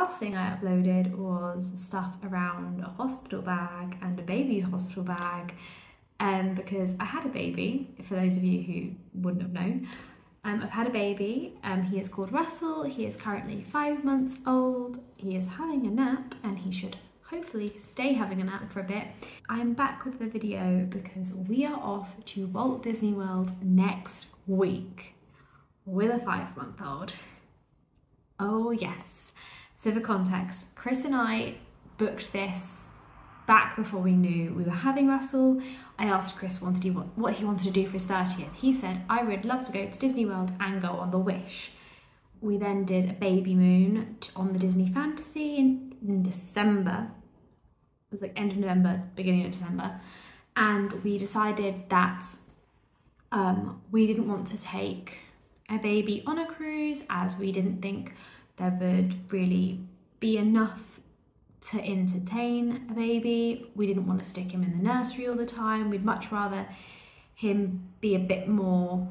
last thing I uploaded was stuff around a hospital bag and a baby's hospital bag, because I had a baby, for those of you who wouldn't have known. I've had a baby. He is called Russell. He is currently 5 months old. He is having a nap and he should hopefully stay having a nap for a bit. I'm back with the video because we are off to Walt Disney World next week with a 5-month-old. Oh yes. So for context, Chris and I booked this back before we knew we were having Russell. I asked Chris what he wanted to do for his 30th. He said, I would love to go to Disney World and go on the Wish. We then did a baby moon on the Disney Fantasy in December. It was like end of November, beginning of December. And we decided that we didn't want to take a baby on a cruise, as we didn't think there would really be enough to entertain a baby. We didn't want to stick him in the nursery all the time. We'd much rather him be a bit more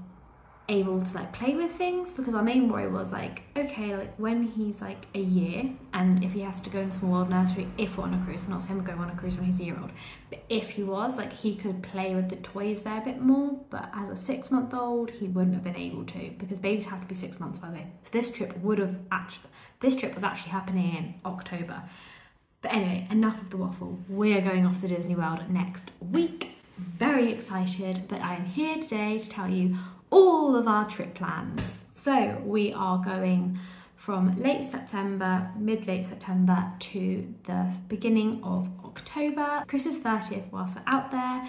able to like play with things, because our main worry was like, okay, like when he's like a year and if he has to go in Small World nursery, if we're on a cruise, not him going on a cruise when he's a year old, but if he was, like, he could play with the toys there a bit more. But as a 6-month-old, he wouldn't have been able to, because babies have to be 6 months, by the way. So this trip was actually happening in October. But anyway, enough of the waffle. We are going off to Disney World next week. Very excited, but I am here today to tell you all of our trip plans. So we are going from late September, mid-late September to the beginning of October. Chris's 30th whilst we're out there.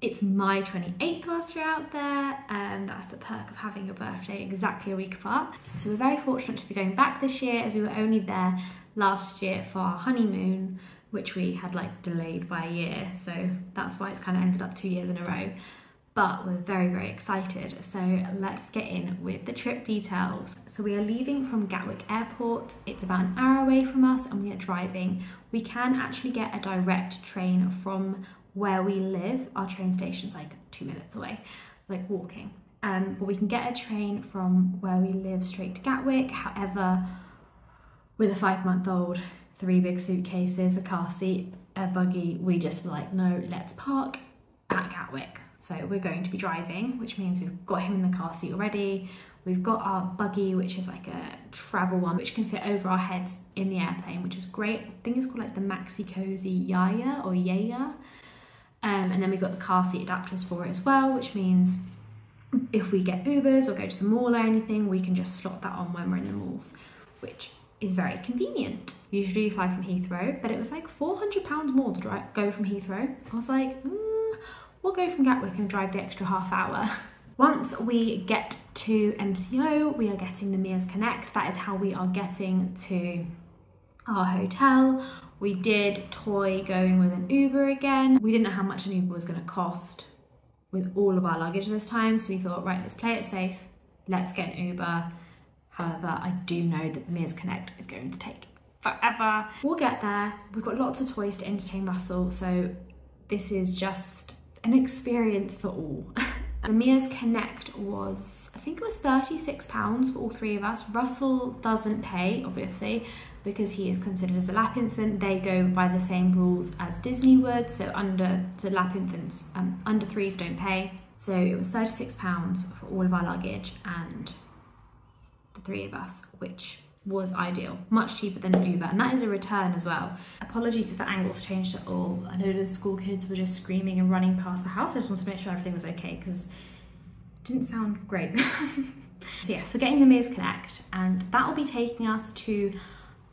It's my 28th whilst we're out there, and that's the perk of having your birthday exactly a week apart. So we're very fortunate to be going back this year, as we were only there last year for our honeymoon, which we had like delayed by a year. So that's why it's kind of ended up 2 years in a row. But we're very, very excited. So let's get in with the trip details. So we are leaving from Gatwick Airport. It's about an hour away from us and we are driving. We can actually get a direct train from where we live. Our train station's like 2 minutes away, like walking. But we can get a train from where we live straight to Gatwick. However, with a 5-month-old, 3 big suitcases, a car seat, a buggy, we just were like, no, let's park at Gatwick. So we're going to be driving, which means we've got him in the car seat already. We've got our buggy, which is like a travel one, which can fit over our heads in the airplane, which is great. I think it's called like the Maxi Cozy Yaya or Yaya. And then we've got the car seat adapters for it as well, which means if we get Ubers or go to the mall or anything, we can just slot that on when we're in the malls, which is very convenient. Usually you fly from Heathrow, but it was like £400 more to go from Heathrow. I was like, we'll go from Gatwick and drive the extra half hour. Once we get to MCO, we are getting the Mears Connect. That is how we are getting to our hotel. We did toy going with an Uber again. We didn't know how much an Uber was going to cost with all of our luggage this time, so we thought, right, let's play it safe. Let's get an Uber. However, I do know that the Mears Connect is going to take forever. We'll get there. We've got lots of toys to entertain Russell, so this is just an experience for all. The Mears Connect was, I think it was £36 for all 3 of us. Russell doesn't pay, obviously, because he is considered as a lap infant. They go by the same rules as Disney would, so lap infants, under 3s don't pay. So it was £36 for all of our luggage and the 3 of us, which was ideal, much cheaper than an Uber, and that is a return as well. Apologies if the angles changed at all. I know the school kids were just screaming and running past the house. I just wanted to make sure everything was okay because it didn't sound great. So yes, we're getting the Mears Connect, and that will be taking us to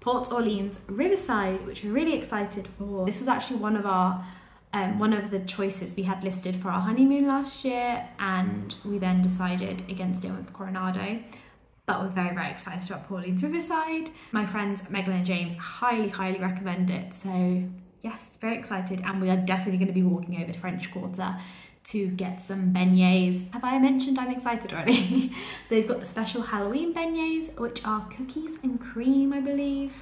Port Orleans Riverside, which we're really excited for. This was actually one of the choices we had listed for our honeymoon last year, and we then decided against it with Coronado. But we're very, very excited about Port Orleans Riverside. My friends Megan and James highly, highly recommend it. So yes, very excited. And we are definitely going to be walking over to French Quarter to get some beignets. Have I mentioned I'm excited already? They've got the special Halloween beignets, which are cookies and cream, I believe.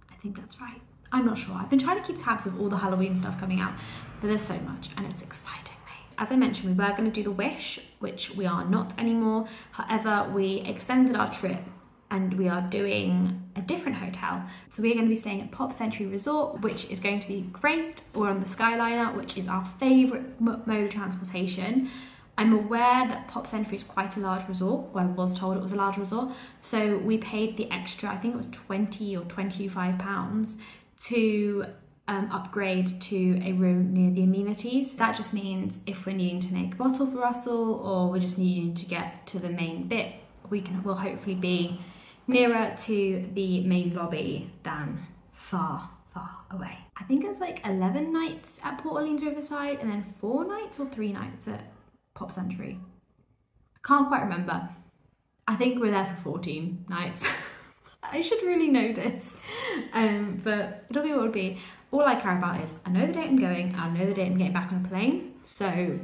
I think that's right. I'm not sure. I've been trying to keep tabs of all the Halloween stuff coming out, but there's so much and it's exciting. As I mentioned, we were going to do the Wish, which we are not anymore. However, we extended our trip and we are doing a different hotel. So we're going to be staying at Pop Century Resort, which is going to be great. We're on the Skyliner, which is our favourite mode of transportation. I'm aware that Pop Century is quite a large resort, well, I was told it was a large resort, so we paid the extra, I think it was 20 or 25 pounds to upgrade to a room near the amenities. That just means if we're needing to make a bottle for Russell, or we're just needing to get to the main bit, we'll hopefully be nearer to the main lobby than far away. I think it's like 11 nights at Port Orleans Riverside and then 4 nights or 3 nights at Pop Century. I can't quite remember. I think we're there for 14 nights. I should really know this, but it'll be what it'll be. All I care about is I know the date I'm going, and I know the date I'm getting back on a plane. So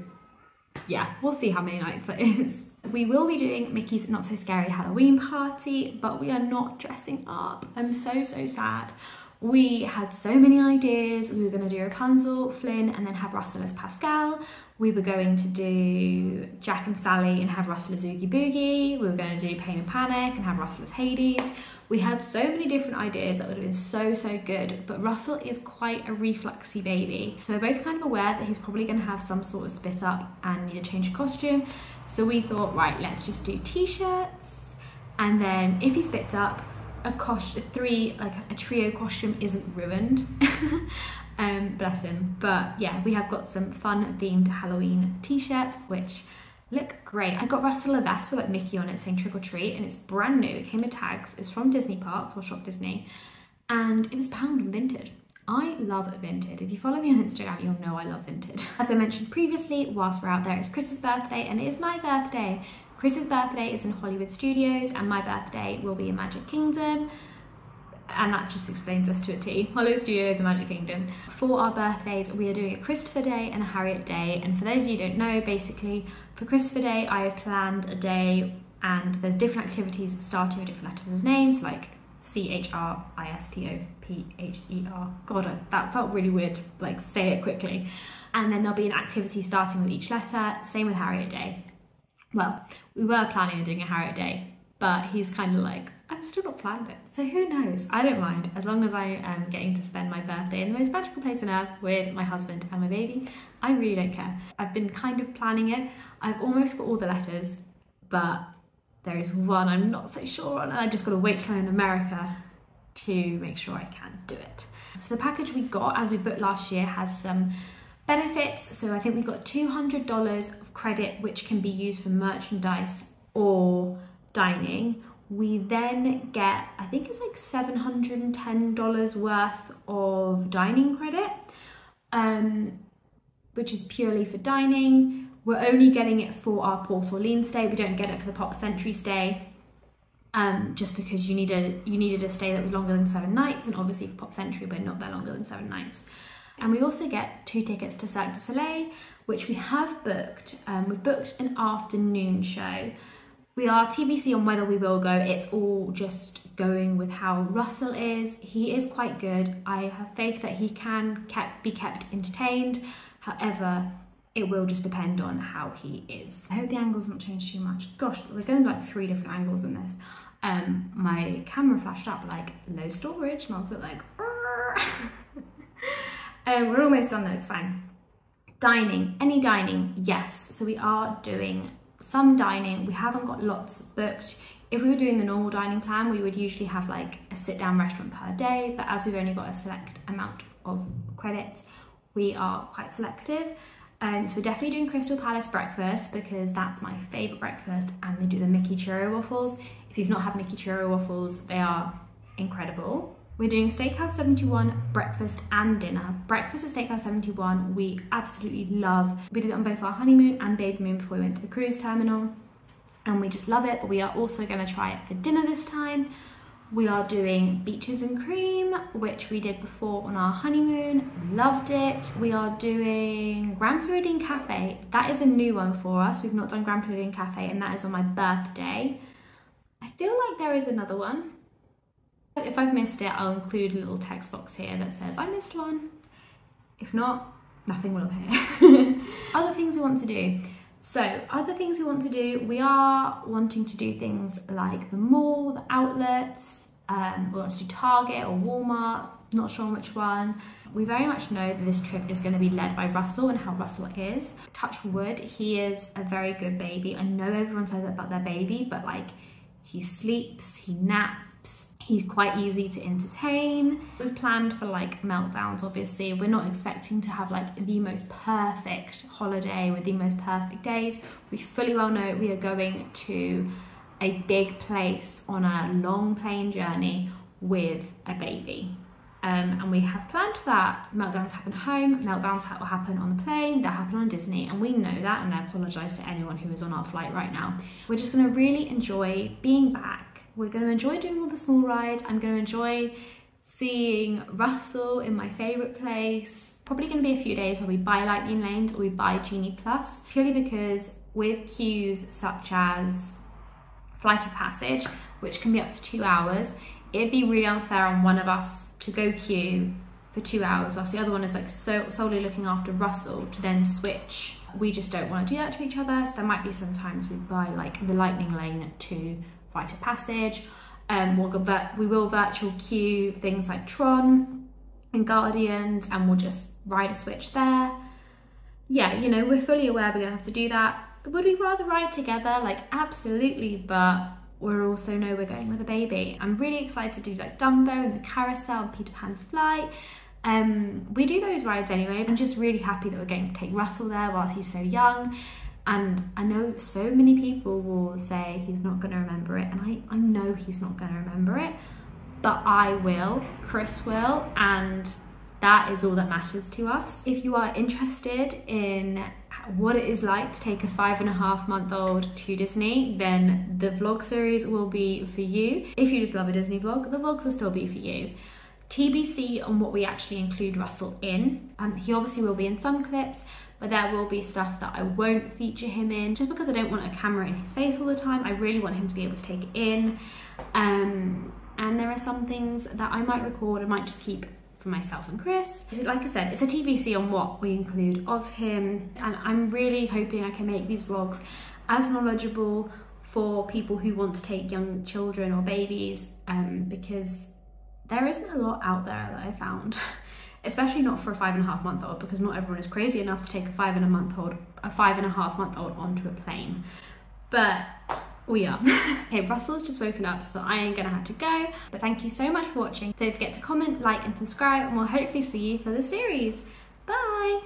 yeah, we'll see how many nights it is. We will be doing Mickey's Not So Scary Halloween party, but we are not dressing up. I'm so sad. We had so many ideas. We were going to do Rapunzel, Flynn, and then have Russell as Pascal. We were going to do Jack and Sally and have Russell as Oogie Boogie. We were going to do Pain and Panic and have Russell as Hades. We had so many different ideas that would have been so good, but Russell is quite a refluxy baby. So we're both kind of aware that he's probably going to have some sort of spit up and need a change of costume. So we thought, right, let's just do t-shirts, and then if he spits up, a trio costume isn't ruined. Bless him. But yeah, we have got some fun themed Halloween t-shirts which look great. I got Russell a vest with like Mickey on it saying trick or treat, and it's brand new. It came with tags. It's from Disney Parks or Shop Disney, and it was pound and vintage. I love vintage. If you follow me on Instagram, you'll know I love vintage. As I mentioned previously, whilst we're out there, it's Chris's birthday, and it is my birthday. Chris's birthday is in Hollywood Studios, and my birthday will be in Magic Kingdom, and that just explains us to a T. Hollywood Studios and Magic Kingdom. For our birthdays, we are doing a Christopher Day and a Harriet Day, and for those of you who don't know, basically for Christopher Day I have planned a day, and there's different activities starting with different letters as names, like CHRISTOPHER. God, that felt really weird to like say it quickly. And then there'll be an activity starting with each letter. Same with Harriet Day. Well, we were planning on doing a Harriet Day, but he's kind of like, I'm still not planned it. So who knows? I don't mind. As long as I am getting to spend my birthday in the most magical place on earth with my husband and my baby, I really don't care. I've been kind of planning it. I've almost got all the letters, but there is one I'm not so sure on, and I just got to wait till I'm in America to make sure I can do it. So the package we got, as we booked last year, has some benefits. So I think we got $200 of credit, which can be used for merchandise or dining. We then get, I think it's like $710 worth of dining credit, which is purely for dining. We're only getting it for our Port Orleans stay. We don't get it for the Pop Century stay, just because you needed a stay that was longer than 7 nights, and obviously for Pop Century we're not there longer than 7 nights. And we also get 2 tickets to Cirque du Soleil, which we have booked. We've booked an afternoon show. We are TBC on whether we will go. It's all just going with how Russell is. He is quite good. I have faith that he can be kept entertained. However, it will just depend on how he is. I hope the angle's not changed too much. Gosh, we're going to like 3 different angles in this. My camera flashed up like low storage, and I was a bit like, we're almost done though, it's fine. Dining, any dining, yes. So we are doing some dining. We haven't got lots booked. If we were doing the normal dining plan, we would usually have like a sit-down restaurant per day, but as we've only got a select amount of credits, we are quite selective. So we're definitely doing Crystal Palace breakfast, because that's my favourite breakfast, and they do the Mickey Churro waffles. If you've not had Mickey Churro waffles, they are incredible. We're doing Steakhouse 71 breakfast and dinner. Breakfast at Steakhouse 71 we absolutely love. We did it on both our honeymoon and baby moon before we went to the cruise terminal, and we just love it. But we are also going to try it for dinner this time. We are doing Beaches and Cream, which we did before on our honeymoon. Loved it. We are doing Grand Floridian Cafe. That is a new one for us. We've not done Grand Floridian Cafe, and that is on my birthday. I feel like there is another one. If I've missed it, I'll include a little text box here that says I missed one. If not, nothing will appear. Other things we want to do. So other things we want to do, we are wanting to do things like the mall, the outlets, we want to do Target or Walmart, not sure which one. We very much know that this trip is going to be led by Russell and how Russell is. Touch wood, he is a very good baby. I know everyone says that about their baby, but like, he sleeps, he naps, he's quite easy to entertain. We've planned for like meltdowns, obviously. We're not expecting to have like the most perfect holiday with the most perfect days. We fully well know we are going to a big place on a long plane journey with a baby. And we have planned for that. Meltdowns happen at home, meltdowns will happen on the plane, they'll happen on Disney, and we know that, and I apologise to anyone who is on our flight right now. We're just gonna really enjoy being back. We're gonna enjoy doing all the small rides. I'm gonna enjoy seeing Russell in my favourite place. Probably gonna be a few days where we buy Lightning Lanes or we buy Genie Plus, purely because with queues such as Flight of Passage, which can be up to 2 hours, it'd be really unfair on one of us to go queue for 2 hours whilst the other one is like solely looking after Russell to then switch. We just don't want to do that to each other, so there might be sometimes we buy like the Lightning Lane to Flight of Passage. We will virtual queue things like Tron and Guardians, and we'll just ride a switch there. Yeah, you know, we're fully aware we're gonna have to do that. Would we rather ride together? Like, absolutely, but we're also know we're going with a baby. I'm really excited to do like Dumbo and the Carousel and Peter Pan's Flight. We do those rides anyway. I'm just really happy that we're going to take Russell there whilst he's so young. And I know so many people will say he's not going to remember it, and I know he's not going to remember it, but I will, Chris will, and that is all that matters to us. If you are interested in what it is like to take a 5.5-month-old to Disney, then the vlog series will be for you. If you just love a Disney vlog, the vlogs will still be for you. TBC on what we actually include Russell in. He obviously will be in some clips, but there will be stuff that I won't feature him in, just because I don't want a camera in his face all the time. I really want him to be able to take it in. And there are some things that I might record, I might just keep for myself and Chris. Like I said, it's a TBC on what we include of him, and I'm really hoping I can make these vlogs as knowledgeable for people who want to take young children or babies, because there isn't a lot out there that I found, especially not for a 5.5-month-old, because not everyone is crazy enough to take a 5.5-month-old onto a plane, but we are. Okay, Russell's just woken up, so I am gonna have to go, but thank you so much for watching. Don't forget to comment, like and subscribe, and we'll hopefully see you for the series. Bye.